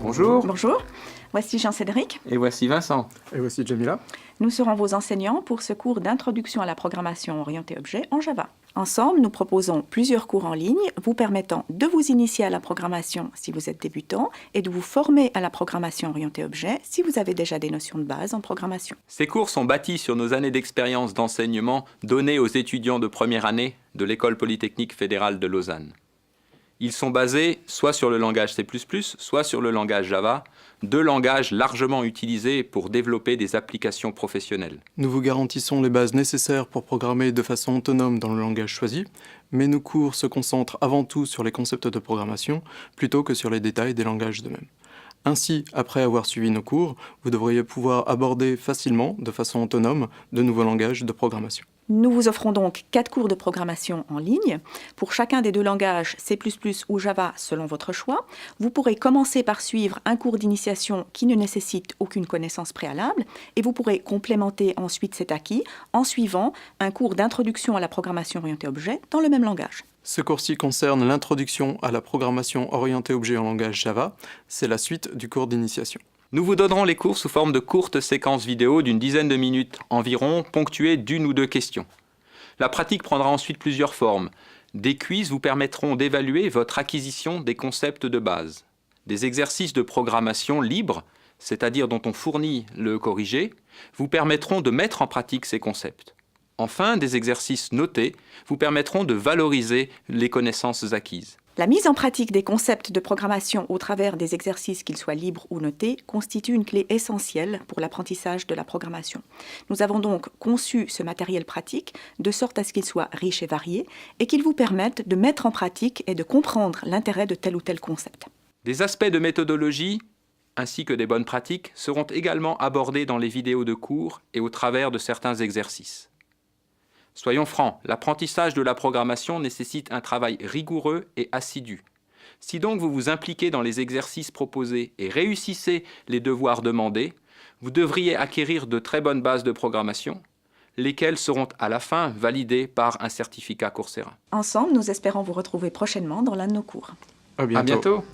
Bonjour. Bonjour, voici Jean-Cédric. Et voici Vincent. Et voici Jamila. Nous serons vos enseignants pour ce cours d'introduction à la programmation orientée objet en Java. Ensemble, nous proposons plusieurs cours en ligne vous permettant de vous initier à la programmation si vous êtes débutant et de vous former à la programmation orientée objet si vous avez déjà des notions de base en programmation. Ces cours sont bâtis sur nos années d'expérience d'enseignement données aux étudiants de première année de l'École polytechnique fédérale de Lausanne. Ils sont basés soit sur le langage C++, soit sur le langage Java, deux langages largement utilisés pour développer des applications professionnelles. Nous vous garantissons les bases nécessaires pour programmer de façon autonome dans le langage choisi, mais nos cours se concentrent avant tout sur les concepts de programmation plutôt que sur les détails des langages d'eux-mêmes. Ainsi, après avoir suivi nos cours, vous devriez pouvoir aborder facilement, de façon autonome, de nouveaux langages de programmation. Nous vous offrons donc 4 cours de programmation en ligne. Pour chacun des deux langages, C++ ou Java, selon votre choix, vous pourrez commencer par suivre un cours d'initiation qui ne nécessite aucune connaissance préalable et vous pourrez complémenter ensuite cet acquis en suivant un cours d'introduction à la programmation orientée objet dans le même langage. Ce cours-ci concerne l'introduction à la programmation orientée objet en langage Java. C'est la suite du cours d'initiation. Nous vous donnerons les cours sous forme de courtes séquences vidéo d'une dizaine de minutes environ, ponctuées d'une ou deux questions. La pratique prendra ensuite plusieurs formes. Des quiz vous permettront d'évaluer votre acquisition des concepts de base. Des exercices de programmation libres, c'est-à-dire dont on fournit le corrigé, vous permettront de mettre en pratique ces concepts. Enfin, des exercices notés vous permettront de valoriser les connaissances acquises. La mise en pratique des concepts de programmation au travers des exercices, qu'ils soient libres ou notés, constitue une clé essentielle pour l'apprentissage de la programmation. Nous avons donc conçu ce matériel pratique de sorte à ce qu'il soit riche et varié et qu'il vous permette de mettre en pratique et de comprendre l'intérêt de tel ou tel concept. Des aspects de méthodologie ainsi que des bonnes pratiques seront également abordés dans les vidéos de cours et au travers de certains exercices. Soyons francs, l'apprentissage de la programmation nécessite un travail rigoureux et assidu. Si donc vous vous impliquez dans les exercices proposés et réussissez les devoirs demandés, vous devriez acquérir de très bonnes bases de programmation, lesquelles seront à la fin validées par un certificat Coursera. Ensemble, nous espérons vous retrouver prochainement dans l'un de nos cours. À bientôt. À bientôt.